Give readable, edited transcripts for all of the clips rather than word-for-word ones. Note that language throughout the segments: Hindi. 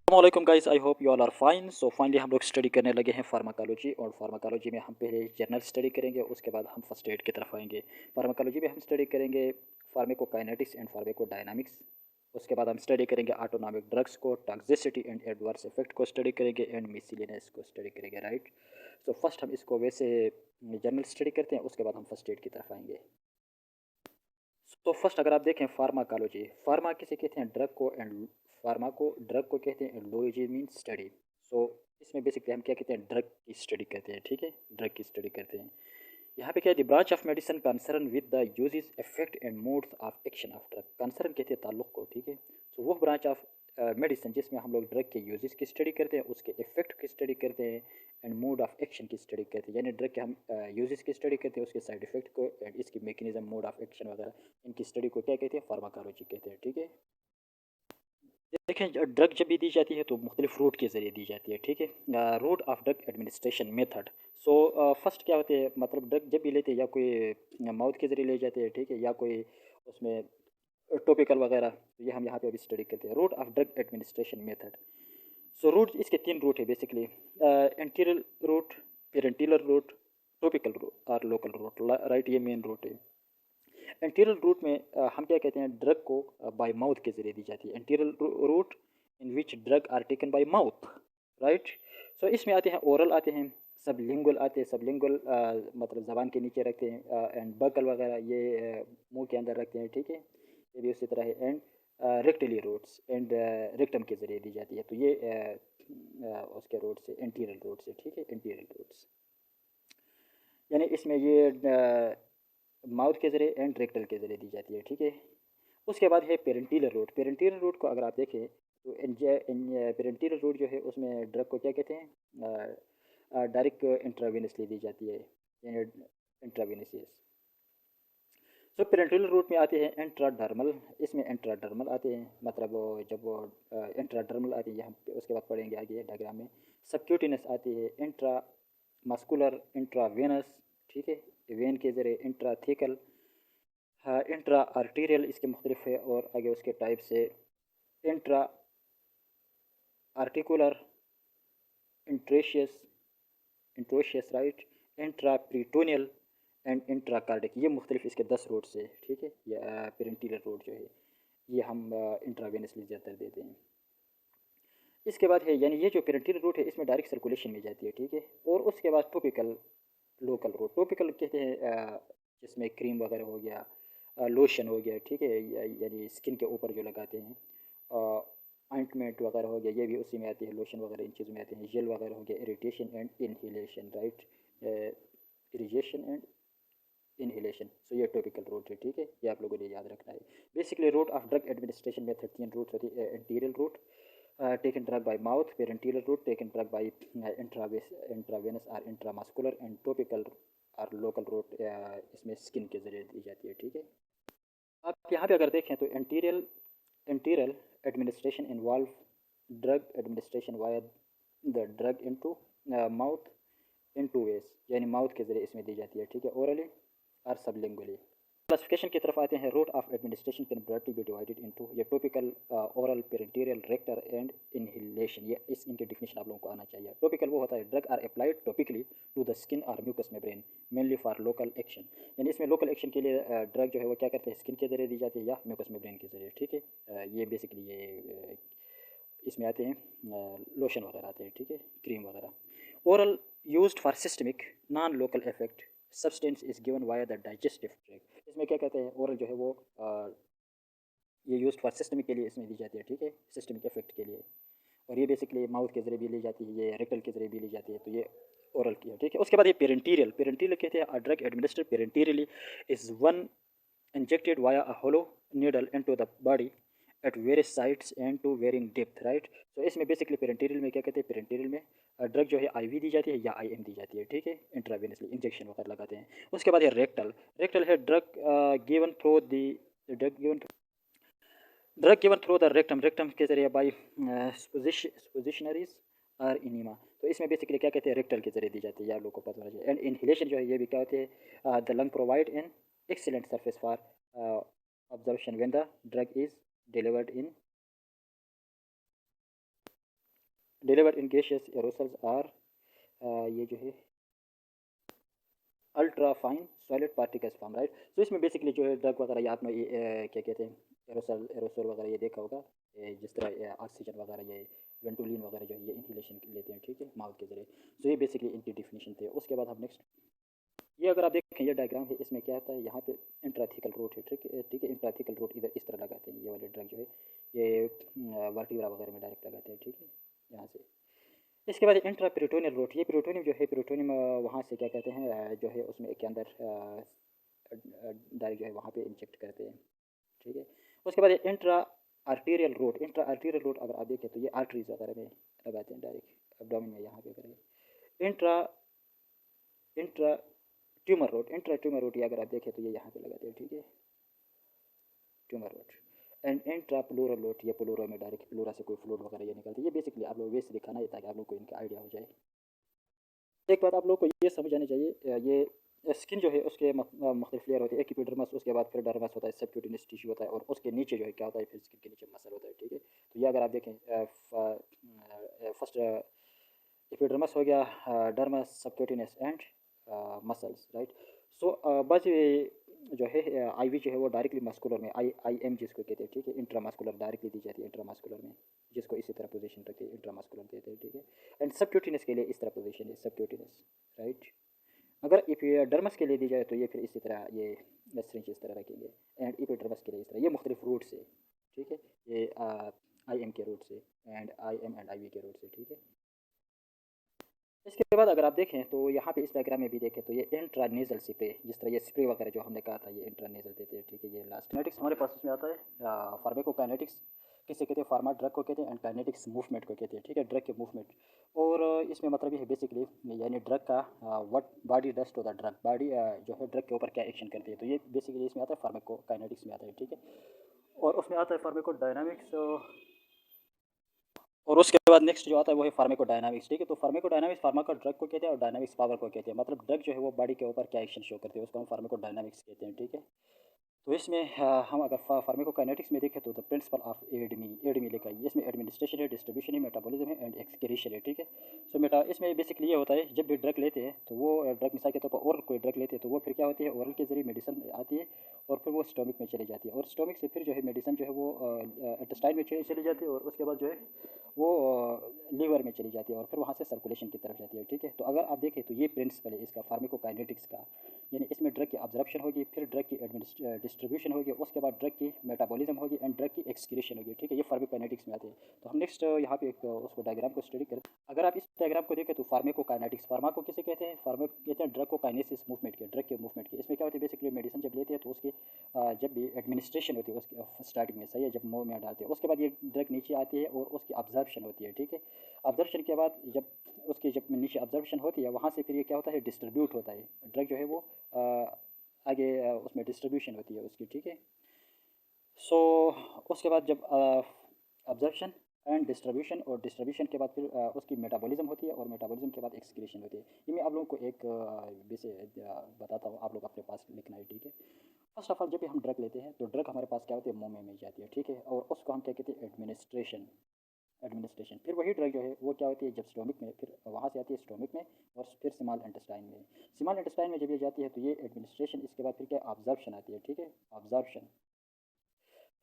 अस्सलामुअलैकुम guys, I hope you all are fine. So finally हम लोग स्टडी करने लगे हैं फार्माकोलॉजी। और फार्माकोलॉजी में हम पहले जनरल स्टडी करेंगे, उसके बाद हम फर्स्ट एड की तरफ आएंगे। फार्माकोलॉजी में हम स्टडी करेंगे फार्माकोकाइनेटिक्स एंड फार्माकोडायनामिक्स। उसके बाद हम स्टडी करेंगे ऑटोनॉमिक ड्रग्स को, टॉक्सिसिटी एंड एडवर्स इफेक्ट को स्टडी करेंगे एंड मिसलिनियस को स्टडी करेंगे, राइट। सो फर्स्ट हम इसको वैसे जनरल स्टडी करते हैं, उसके बाद हम फर्स्ट एड की तरफ आएंगे। तो फर्स्ट अगर आप देखें फार्माकोलॉजी, फार्मा किसे कहते हैं, ड्रग को, एंड फार्मा को ड्रग को कहते हैं, एंडोलॉजी मीन स्टडी। सो इसमें बेसिकली हम क्या कहते हैं, ड्रग की स्टडी करते हैं, ठीक है, ड्रग की स्टडी करते हैं। यहाँ पे क्या है, the branch of medicine concern with the uses effect and modes of action of drug. Concern कहते हैं ताल्लुक को, ठीक है। सो वो ब्रांच ऑफ मेडिसिन जिसमें हम लोग ड्रग के यूजेस की स्टडी करते हैं, उसके इफेक्ट की स्टडी करते हैं एंड मोड ऑफ एक्शन की स्टडी करते हैं। यानी ड्रग के हम यूजेस की स्टडी करते हैं, उसके साइड इफेक्ट को एंड इसकी मैकेनिज्म, मोड ऑफ एक्शन वगैरह, इनकी स्टडी को क्या कहते हैं, फार्माकोलॉजी कहते हैं, ठीक है। देखें, ड्रग जब भी दी जाती है तो मुख्तलिफ रूट के ज़रिए दी जाती है, ठीक है। Route of drug administration method. So first क्या होते हैं, मतलब ड्रग जब भी लेते हैं या कोई माउथ के ज़रिए ले जाते हैं, ठीक है, या कोई उसमें टॉपिकल वगैरह, तो ये हम यहाँ पे अभी स्टडी करते हैं। Route of drug administration method. So route, इसके तीन रूट है basically, enteral route, parenteral route, topical route और लोकल रूट, राइट। ये मेन रूट है। एंटीरियल रूट में हम क्या कहते हैं, ड्रग को बाय माउथ के जरिए दी जाती है। Enteral route in which drug are taken by mouth, right. So इसमें आते हैं ओरल, आते हैं सबलिंगुअल, आते हैं सबलिंगुअल मतलब ज़बान के नीचे रखते हैं, एंड बकल वगैरह ये मुंह के अंदर रखते हैं, ठीक है, ये भी उसी तरह है। And rectally routes and rectum के ज़रिए दी जाती है, तो ये उसके रूट से, एंटीरियल रूट से, ठीक है, एंटीरियल रूट्स। यानी इसमें ये माउथ के ज़रिए एंड रेक्टल के ज़रिए दी जाती है, ठीक है। उसके बाद है पेरेंटिलर रूट। पेरेंटिलर रूट को अगर आप देखें तो पेरेंटिलर रूट जो है उसमें ड्रग को क्या कहते हैं, डायरेक्ट इंट्रावेनसली दी जाती है, इंट्रावेनस। सो पेरेंटिलर रूट में आते हैं इंट्राडर्मल। इसमें इंट्राडर्मल आते हैं, मतलब वो जब वो इंट्राडर्मल आती है, हम उसके बाद पढ़ेंगे आगे डायग्राम में। सबक्यूटिनस आती है, इंट्रा मस्कुलर, इंट्रावेनस, ठीक है, वेन के ज़रिए, इंट्राथेकल, हाँ, इंट्रा आर्टीरियल इसके मुख्तलिफ है, और आगे उसके टाइप से intra articular, intraosseous, intraosseous, right, intra peritoneal and intra cardiac. ये मुख्तलिफ इसके 10 रूट्स है, ठीक है। ये पेरेंटिलर रूट जो है ये हम इंट्रावेनसली ज़्यादातर देते हैं। इसके बाद है, यानी ये जो पेरेंटिलर रूट है इसमें डायरेक्ट सर्कुलेशन में जाती है, ठीक है। और उसके बाद टॉपिकल, लोकल रूट। टॉपिकल कहते हैं जिसमें क्रीम वगैरह हो गया, लोशन हो गया, ठीक है, यानी स्किन के ऊपर जो लगाते हैं, ऑइंटमेंट वगैरह हो गया, ये भी उसी में आती है, लोशन वगैरह इन चीज़ों में आते हैं। जेल वगैरह हो गया, irritation and inhalation, right, irritation and inhalation. So ये टॉपिकल रूट है, ठीक है, ये आप लोगों ने याद रखना है। Basically route of drug administration में 13 रूट होती है। Enteral route, taken drug by mouth, parenteral route taken drug by intravenous or intramuscular, and topical और लोकल रूट इसमें स्किन के ज़रिए दी जाती है, ठीक है। आप यहाँ पे अगर देखें तो enteral administration involve drug administration via the drug into mouth in two ways, यानी माउथ के ज़रिए इसमें दी जाती है, ठीक है, ओरली और सबलिंगुअली। क्लासिफिकेशन की तरफ आते हैं। Route of administration can broadly be divided into ये topical, oral, parenteral, rectal and inhalation. ये इस इनके डिफिनेशन आप लोगों को आना चाहिए। टॉपिकल वो होता है, drug are applied topically to the skin और mucous membrane mainly for local action. यानी इसमें लोकल एक्शन के लिए ड्रग जो है वो क्या करते हैं, स्किन के जरिए दी जाती है या म्यूकस मेम्ब्रेन के जरिए, ठीक है। ये बेसिकली ये इसमें आते हैं, लोशन वगैरह आते हैं, ठीक है, क्रीम वगैरह। Oral used for systemic non local effect substance is given via the digestive tract. इसमें क्या कहते हैं, ओरल जो है वो ये यूज्ड फॉर सिस्टमिक के लिए इसमें दी जाती है, ठीक है, सिस्टमिक इफेक्ट के लिए। और ये बेसिकली माउथ के जरिए भी ली जाती है, ये रेक्टल के जरिए भी ली जाती है, तो ये ओरल की है, ठीक है। उसके बाद ये पेरेंटीरियल, पेरेंटीरियल कहते हैं drug administered parenterally is one injected via a hollow needle into the body at various sites and to varying depth, right। तो इसमें बेसिकली पेरेंटीरियल में क्या कहते हैं, पेरेंटीरियल में ड्रग जो है आईवी दी जाती है या आईएम दी जाती है, ठीक है, इंट्रावेनसली इंजेक्शन वगैरह लगाते हैं। उसके बाद ये रेक्टल, रेक्टल है drug given through the drug given through the rectum, rectum के जरिए बाई पोजिशनरीज और इनीमा। तो इसमें बेसिकली क्या कहते हैं, रेक्टल के जरिए दी जाती है, आप लोगों को पता होना चाहिए। एंड इनहेलेशन जो है ये भी क्या होते हैं, the lung provide in excellent surface for absorption when the drug is delivered in delivered in gaseous aerosols are, ये जो है ultra fine solid particles form, right. तो इसमें बेसिकली जो है ड्रग वगैरह या आपने क्या कहते हैं एरोसल एरोसोल वगैरह ये देखा होगा, जिस तरह ऑक्सीजन वगैरह ये वेंटोलिन वगैरह जो है ये इनहेलेशन लेते हैं, ठीक है, माउथ के जरिए। तो ये बेसिकली इनकी डिफिनीशन थे। उसके बाद हम नेक्स्ट, ये अगर आप देखें ये डायग्राम है, इसमें क्या होता है, यहाँ पे इंट्राथिकल रूट है, ठीक है, ठीक है। इंट्राथिकल रूट इधर इस तरह लगाते हैं, ये वाले ड्रग जो है ये वर्टिब्रा वगैरह में डायरेक्ट लगाते हैं, ठीक है, यहाँ से। इसके बाद इंट्रा पेरिटोनियल रूट, ये पेरिटोनियम जो है, पेरिटोनियम वहाँ से क्या कहते हैं जो है उसमें के अंदर डायरेक्ट जो है वहाँ पे इंजेक्ट करते हैं, ठीक है। उसके बाद intra arterial route, intra arterial route अगर आप देखें तो ये आर्टरीज वगैरह में लगाते हैं डायरेक्ट एब्डोमेन में, यहाँ पे करेंगे। Intra intra tumour route, intra tumour route ये अगर आप देखें तो ये यहाँ पे लगाते हैं, ठीक है, tumour route. And intra pleural route, ये प्लूरा में डायरेक्ट प्लूरा से कोई फ्लूइड वगैरह ये निकलती है। ये बेसिकली आप लोग वैसे दिखाना है ताकि आप लोग को इनका आइडिया हो जाए। एक बात आप लोग को ये समझ आनी चाहिए, ये स्किन जो है उसके मुख्तलिफ लेयर होती है, एक एपिडर्मिस, उसके बाद फिर डर्मस होता है, सबक्यूटेनियस टिश्यू होता है, और उसके नीचे जो है क्या होता है, फिर स्किन के नीचे मसल होता है, ठीक है। तो ये अगर आप देखें फर्स्ट एपिडर्मिस हो गया, dermis, subcutaneous and muscles, right. So बस ये जो है आईवी जो है वो डायरेक्टली मस्कुलर में, आई एम जिसको कहते हैं, ठीक है, इंट्रामस्कुलर डायरेक्टली दी जाती है इंट्रामस्कुलर में, जिसको इसी तरह पोजीशन रखते हैं, इंट्रामस्कुलर देते हैं, ठीक है। एंड सबक्यूटेनियस के लिए इस तरह पोजीशन है, सबक्यूटेनियस, राइट। अगर एपिडर्मिस के लिए दी जाए तो ये फिर इसी तरह ये सिरिंज इस तरह रखेंगे। एंड एपिडर्मिस के लिए इस तरह, ये मुख्तलिफ रूट से, ठीक है, ये आई एम के रूट से and I M and I V के रूट से, ठीक है। इसके बाद अगर आप देखें तो यहाँ पे इस डायग्राम में भी देखें तो ये इंट्रानेजल स्प्रे, जिस तरह ये स्प्रे वगैरह जो हमने कहा था ये इंट्रानेजल देते हैं, ठीक है। ये लास्ट काइनेटिक्स हमारे पास इसमें आता है, फार्माकोकाइनेटिक्स किसे कहते हैं, फार्मा ड्रग को कहते हैं, एंड काइनेटिक्स मूवमेंट को कहते हैं, ठीक है, ड्रग के मूवमेंट। और इसमें मतलब ये है बेसिकली, यानी ड्रग का what body does to the drug, body जो है ड्रग के ऊपर क्या एक्शन करती है, तो ये बेसिकली इसमें आता है फार्माकोकाइनेटिक्स में आता है, ठीक है। और उसमें आता है फार्माकोडायनामिक्स, और उसके बाद नेक्स्ट जो आता है वो है फार्माकोडायनामिक्स, ठीक है। तो फार्माकोडायनामिक्स फार्मा का ड्रग को कहते हैं और डायनामिक्स पावर को कहते हैं, मतलब ड्रग जो है वो बॉडी के ऊपर क्या एक्शन शो करती है उसको हम फार्माकोडायनामिक्स कहते हैं, ठीक है। तो इसमें हम अगर फार्माकोकाइनेटिक्स में देखें तो द प्रिंसिपल ऑफ एडमी, एडमी लिखा है, इसमें एडमिनिस्ट्रेशन है, डिस्ट्रीब्यूशन है, मेटाबॉलिज्म है एंड एक्सक्रीशन है, ठीक है। सो इसमें बेसिकली ये होता है, जब भी ड्रग लेते हैं तो वो ड्रग मिसाल के तौर पर ओरल कोई ड्रग लेते हैं तो वो फिर क्या होती है, ओरल के जरिए मेडिसिन आती है और फिर वो स्टोमिक में चली जाती है, और स्टोमिक से फिर जो है मेडिसिन जो है वो इंटेस्टाइन में चली जाती है, और उसके बाद जो है वो लीवर में चली जाती है और फिर वहाँ से सर्कुलेशन की तरफ जाती है, ठीक है। तो अगर आप देखें तो ये प्रिंसिपल है इसका फार्माकोकाइनेटिक्स का, यानी इसमें ड्रग की ऑब्जर्प्शन होगी, फिर ड्रग की डिस्ट्रीब्यूशन होगी, उसके बाद ड्रग की मेटाबॉलिज्म होगी एंड ड्रग की एक्सक्रीशन होगी, ठीक है। ये फार्माकोकाइनेटिक्स में आते हैं। तो हम नेक्स्ट यहाँ पे एक उसको डायग्राम को स्टडी करते हैं। अगर आप इस डायग्राम को देखें तो फार्माकोकाइनेटिक्स, फार्मा को किसे कहते हैं, फार्मा कहते हैं ड्रग को काइनेसिस मूवमेंट के, ड्रग के मूवमेंट के। इसमें क्या होती है बेसिकली, मेडिसिन जब लेते हैं तो उसकी जब भी एडमिनिस्ट्रेशन होती है उसकी स्टार्टिंग में, सही है, जब मुंह में डालते हैं, उसके बाद ये ड्रग नीचे आती है और उसकी ऑब्जर्प्शन होती है, ठीक है। ऑब्जर्प्शन के बाद जब नीचे ऑब्जर्प्शन होती है वहाँ से फिर ये क्या होता है, डिस्ट्रीब्यूट होता है ड्रग जो है वो आगे उसमें डिस्ट्रीब्यूशन होती है उसकी, ठीक है। सो उसके बाद जब ऑब्जर्प्शन एंड डिस्ट्रीब्यूशन, और डिस्ट्रीब्यूशन के बाद फिर उसकी मेटाबॉलिज्म होती है, और मेटाबॉलिज्म के बाद एक्सक्रीशन होती है। ये मैं आप लोगों को एक वैसे बताता हूँ, आप लोग अपने पास लिखना है, ठीक है। फर्स्ट ऑफ ऑल जब भी हम ड्रग लेते हैं तो ड्रग हमारे पास क्या होती है, मुंह में जाती है, ठीक है, और उसको हम क्या कहते हैं, एडमिनिस्ट्रेशन। फिर वही ड्रग जो है वो क्या होती है, जब स्टोमिक में, फिर वहाँ से आती है स्टोमिक में, और फिर स्मॉल इंटेस्टाइन में, स्मॉल इंटेस्टाइन में जब ये जाती है तो ये एडमिनिस्ट्रेशन, इसके बाद फिर क्या ऑब्जर्प्शन आती है, ठीक है, ऑब्जर्प्शन।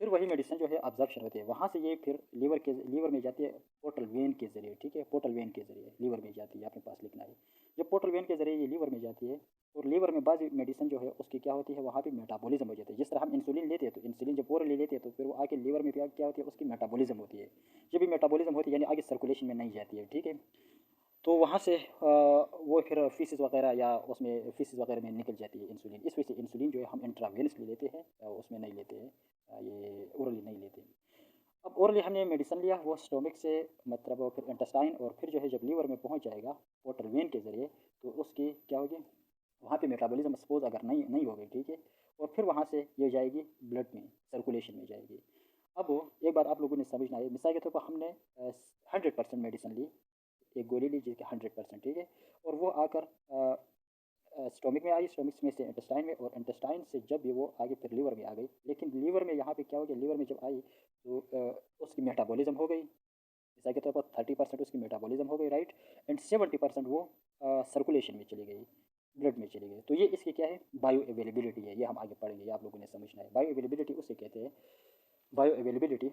फिर वही मेडिसिन जो है ऑब्जर्प्शन होती है, वहाँ से ये फिर लीवर में जाती है पोर्टल वेन के जरिए, ठीक है, पोर्टल वेन के जरिए लीवर में जाती है, अपने पास लिखना है। जब पोर्टल वेन के जरिए ये लीवर में जाती है, और लीवर में बाद मेडिसिन जो है उसकी क्या होती है, वहाँ पे मेटाबॉलिज्म हो जाती है। जिस तरह हम इंसुलिन लेते हैं तो इंसुलिन जब ओरली लेते हैं तो फिर वो आके लीवर में क्या होती है, उसकी मेटाबॉलिज्म होती है। जब भी मेटाबॉलिज्म होती है यानी आगे सर्कुलेशन में नहीं जाती है, ठीक है। तो वहाँ से वो फिर फीसिस वगैरह या उसमें फीसिस वगैरह में निकल जाती है इंसुलिन। इस वजह से इंसुलिन जो है हम इंट्रावेनसली लेते हैं, उसमें नहीं लेते हैं, ये ओरली नहीं लेते हैं। अब ओरली हमने मेडिसिन लिया वो स्टोमिक से, मतलब वो फिर इंटेस्टाइन, और फिर जो है जब लीवर में पहुँच जाएगा पोर्टल वेन के ज़रिए, तो उसकी क्या होगी, वहाँ पे मेटाबॉलिज्म सपोज अगर नहीं नहीं हो गई, ठीक है, और फिर वहाँ से ये जाएगी ब्लड में, सर्कुलेशन में जाएगी। अब एक बात आप लोगों ने समझना है, मिसाल के तौर पर हमने 100% मेडिसिन ली, एक गोली ली जिसकी 100%, ठीक है, और वो आकर स्टोमिक में आई, स्टोमिक में से इंटेस्टाइन में, और इंटेस्टाइन से जब भी वो आगे फिर लीवर में आ गई, लेकिन लीवर में यहाँ पे क्या हो गया, लीवर में जब आई तो उसकी मेटाबॉलिज्म हो गई, मिसाल के तौर पर 30% उसकी मेटाबॉलिज्म हो गई, राइट, एंड 70% वो सर्कुलेशन में चली गई, ब्लड में चली गई। तो ये इसकी क्या है, बायो अवेलेबिलिटी है। ये हम आगे पढ़ेंगे, ये आप लोगों ने समझना है। बायो अवेलेबिलिटी उसे कहते हैं, bio availability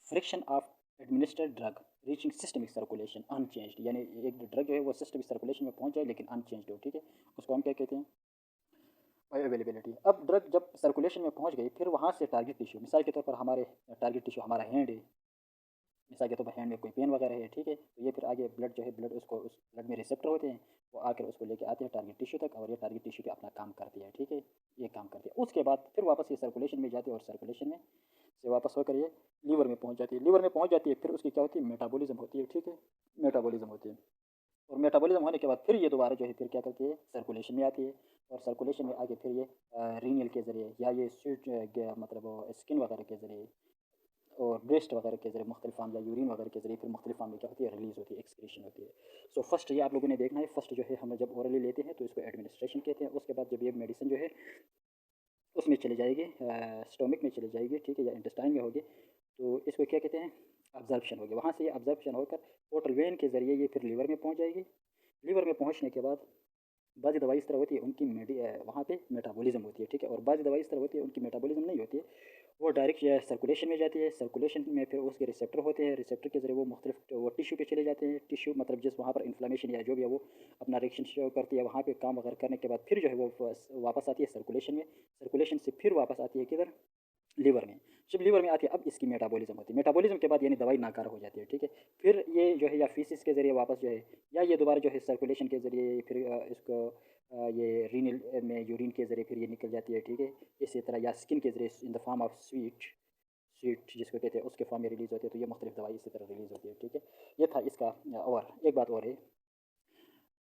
friction of administered drug reaching systemic circulation unchanged, यानी एक ड्रग जो है वो सिस्टमिक सर्कुलेशन में पहुंच जाए लेकिन अनचेंज्ड हो, ठीक है, उसको हम क्या कहते हैं, बायो अवेलेबिलिटी। अब ड्रग जब सर्कुलेशन में पहुंच गई, फिर वहां से टारगेट टिश्यू, मिसाल के तौर पर हमारे टारगेट टिश्यू हमारा हैंड है, मिसाल के तौर पर हैंड में कोई पेन वगैरह है, ठीक है, तो ये फिर आगे ब्लड जो है, ब्लड उसको, उस ब्लड में रिसेप्टर होते हैं, वो आकर उसको लेके आते हैं टारगेट टिश्यू तक, और ये टारगेट टिश्यू पे अपना काम करती है, ठीक है, ये काम करती है। उसके बाद फिर वापस ये सर्कुलेशन में जाती है, और सर्कुलेशन में से वापस होकर ये लीवर में पहुंच जाती है, लीवर में पहुंच जाती है, फिर उसकी क्या होती है, मेटाबॉलिज्म होती है, ठीक है, मेटाबॉलिज्म होती है। और मेटाबॉलिज्म होने के बाद फिर ये दोबारा जो है फिर क्या करती है, सर्कुलेशन में आती है, और सर्कुलेशन में आगे फिर ये रीनल के ज़रिए या ये स्वीट मतलब स्किन वगैरह के ज़रिए और ब्रेस्ट वगैरह के ज़रिए मुख्तलिफ फार्म, या यूरिन वगैरह के ज़रिए फिर मुख्तलिफ फार्म में क्या होती है, रिलीज़ होती है, एक्सक्रीशन होती है। सो फर्स्ट ये आप लोगों ने देखना है, फर्स्ट जो है हम जब ओरली लेते हैं तो इसको एडमिनिस्ट्रेशन कहते हैं। उसके बाद जब ये मेडिसिन जो है उसमें चली जाएगी, स्टोमिक में चली जाएगी, ठीक है, या इंटेस्टाइन में होगी, तो इसको क्या कहते हैं, अब्जर्प्शन होगी। वहाँ से ये अब्जर्प्शन होकर पोर्टल वेन के ज़रिए ये फिर लीवर में पहुँच जाएगी। लीवर में पहुँचने के बाद बाज़ दवाई इस तरह होती है, उनकी वहाँ पे मेटाबॉलिज्म होती है, ठीक है, और बाज़ दवाई इस तरह होती है उनकी मेटाबॉलिज्म नहीं होती है, वो डायरेक्ट सर्कुलेशन में जाती है, सर्कुलेशन में फिर उसके रिसेप्टर होते हैं, रिसेप्टर के ज़रिए वो मुख्तलिफ वो टिश्यू पे चले जाते हैं, टिश्यू मतलब जिस वहाँ पर इन्फ्लामेशन या जो भी है वो अपना रिएक्शन शो करती है, वहाँ पे काम वगैरह करने के बाद फिर जो है वो वापस आती है सर्कुलेशन में, सर्कुलेशन से फिर वापस आती है किधर, लीवर में। जब लीवर में आती है अब इसकी मेटाबॉलिज्म होती है, मेटाबॉलिज्म के बाद यानी दवाई नाकार हो जाती है, ठीक है, फिर ये जो है या फीसिस के ज़रिए वापस जो है, या ये दोबारा जो है सर्कुलेशन के ज़रिए फिर इसको ये रीनल में यूरिन के ज़रिए फिर ये निकल जाती है, ठीक है, इसी तरह या स्किन के ज़रिए in the form of sweet, sweet जिसको कहते हैं उसके फॉर्म में रिलीज़ होती है, तो ये मुख्तलिफ दवाई इसी तरह रिलीज़ होती है, ठीक है। ये था इसका। और एक बात और है,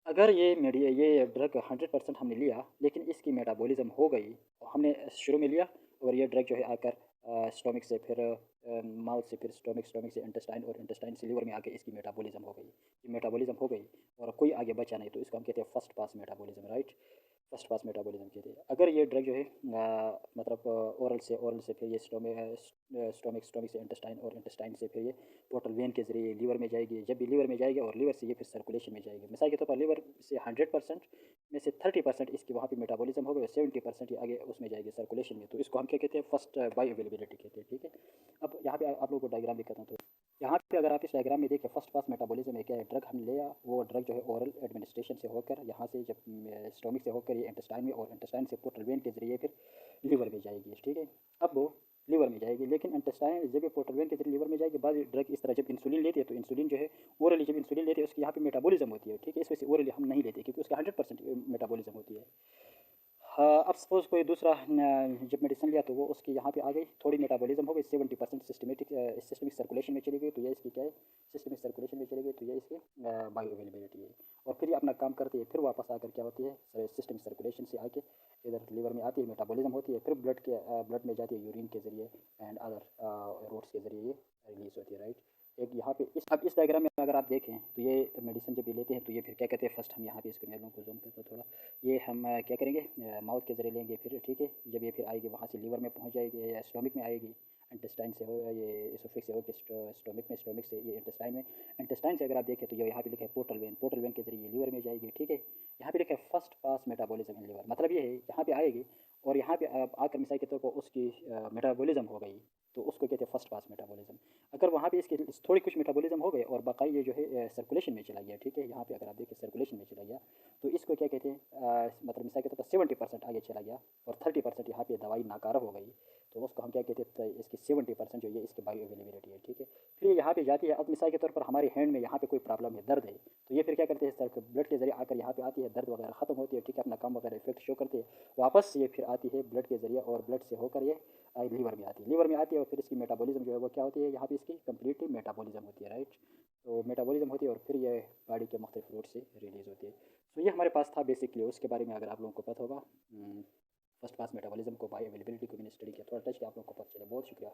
अगर ये ड्रग 100% हमने लिया लेकिन इसकी मेटाबॉलिज्म हो गई, हमने शुरू में लिया, और ये ड्रग जो है आकर स्टोमिक से फिर माउथ से फिर स्टोमिक, स्टोमिक से इंटेस्टाइन, और इंटेस्टाइन से लीवर में आके इसकी मेटाबॉलिज्म हो गई, ये मेटाबॉलिज्म हो गई और कोई आगे बचा नहीं, तो इसको हम कहते हैं first pass metabolism, right, first pass metabolism कहते हैं। अगर ये ड्रग जो है मतलब ओरल से फिर ये स्टोमिक, स्टोमिक से इंटेस्टाइन, और इंटेस्टाइन से फिर ये पोर्टल वेन के ज़रिए लीवर में जाएगी, जब भी लीवर में जाएगी और लीवर से ये फिर सर्कुलेशन में जाएगी। मिसाल के तौर पर लीवर से 100% में से 30% इसकी वहाँ पे मेटाबॉलिज्म हो गई, 70% ये आगे उसमें जाएगी सर्कुलेशन में, तो इसको हम क्या कहते हैं, फर्स्ट बायो अवेलेबिलिटी कहते हैं, ठीक है। अब यहाँ पे आप लोगों को डायग्राम दिखाता हूँ, तो यहाँ पे अगर आप इस डायग्राम में देखें, फर्स्ट पास मेटाबॉलिज्म में क्या है, ड्रग हमने लिया, वो ड्रग जो है ओरल एडमिनिस्ट्रेशन से होकर यहाँ से जब स्टोमिक से होकर ये इंटेस्टाइन में, और इंटेस्टाइन से पोर्टल वेन के जरिए फिर लीवर में जाएगी, ठीक है। अब वो लीवर में जाएगी, लेकिन इंटेस्टाइन जब ये पोर्टल वेन के जरिए लीवर में जाएगी, बाद ड्रग इस तरह जब इंसुलिन लेती है, तो इंसुलिन जो है ओरली जब इंसुलिन लेती है उसकी यहाँ पे मेटाबॉलिज्म होती है, ठीक है, इस वजह से ओरली हम नहीं लेते क्योंकि उसका 100% मेटाबॉलिज्म होती है। हाँ, अब सपोज़ कोई दूसरा जब मेडिसिन लिया तो वो उसकी यहाँ पे आ गई, थोड़ी मेटाबॉलिज्म हो गई, 70% सिस्टमिक सर्कुलेशन में चली गई, तो ये इसकी क्या है, सिस्टमिक सर्कुलेशन में चली गई, तो ये इसकी बायो अवेलेबिलिटी है। और फिर ये अपना काम करती है, फिर वापस आकर क्या होती है, सिस्टमिक सर्कुलेशन से आके इधर लीवर में आती है, मेटाबॉलिज्म होती है, फिर ब्लड में जाती है यूरिन के ज़रिए एंड अदर रूट्स के ज़रिए ये रिलीज़ होती है, राइट। एक यहाँ पे अब इस डायग्राम में अगर आप देखें तो ये मेडिसिन जब भी लेते हैं तो ये फिर क्या कहते हैं, फर्स्ट हम यहाँ पे इसको मेलों को जूम करते हैं थोड़ा, ये हम क्या करेंगे, माउथ के ज़रिए लेंगे, फिर ठीक है, जब ये फिर आएगी वहाँ से लीवर में पहुँच जाएगी या स्टोमिक में आएगी, इंटेस्टाइन से हो ये इसोफिक्स से होकर स्टोमिक में, स्टोमिक से ये इंटेस्टाइन में, इंटेस्टाइन से अगर आप देखें तो ये यहाँ पे लिखा है पोर्टल वेन, पोर्टल वेन के जरिए लीवर में जाएगी, ठीक है। यहाँ पे लिखा है first pass metabolism in liver, मतलब ये है यहाँ पे आएगी और यहाँ पे आकर मिसाल के तौर पर उसकी मेटाबॉलिज्म हो गई, तो उसको कहते हैं फर्स्ट पास मेटाबॉलिज्म। अगर वहाँ पे इसकी थोड़ी कुछ मेटाबॉलिज्म हो गए और बाकी ये जो है सर्कुलेशन में चला गया, ठीक है, यहाँ पे अगर आप देखिए सर्कुलेशन में चला गया, तो इसको क्या कहते हैं, मतलब मिसाल के तौर पर 70% आगे चला गया और 30% यहाँ पे दवाई नाकारक हो गई, तो उसको हम क्या कहते हैं, तो इसकी 70% जो ये इसकी बायो अवेलेबिलिटी है, ठीक है। फिर ये यहाँ पे जाती है, अब मिसाल के तौर पर हमारे हैंड में यहाँ पे कोई प्रॉब्लम है, दर्द है, तो ये फिर क्या करते हैं, सर ब्लड के जरिए आकर यहाँ पे आती है, दर्द वगैरह खत्म होती है, ठीक है, अपना काम वगैरह इफेक्ट शो करते हैं, वापस ये फिर आती है ब्लड के जरिए और ब्लड से होकर ये लीवर में आती है, लीवर में आती है और फिर इसकी मेटाबॉलिज्म जो है वो क्या होती है, यहाँ पे इसकी कंप्लीटली मेटाबॉलिज्म होती है, राइट। तो मेटाबॉलिज्म होती है और फिर ये बॉडी के मुख्तलिफ फ्लूइड से रिलीज़ होती है। तो ये हमारे पास था बेसिकली, उसके बारे में अगर आप लोगों को पता होगा, फर्स्ट पास मेटाबॉलिज्म को, बायो अवेलेबिलिटी को मैंने स्टडी किया, थोड़ा टच किया, आप लोगों को पता चले। बहुत शुक्रिया।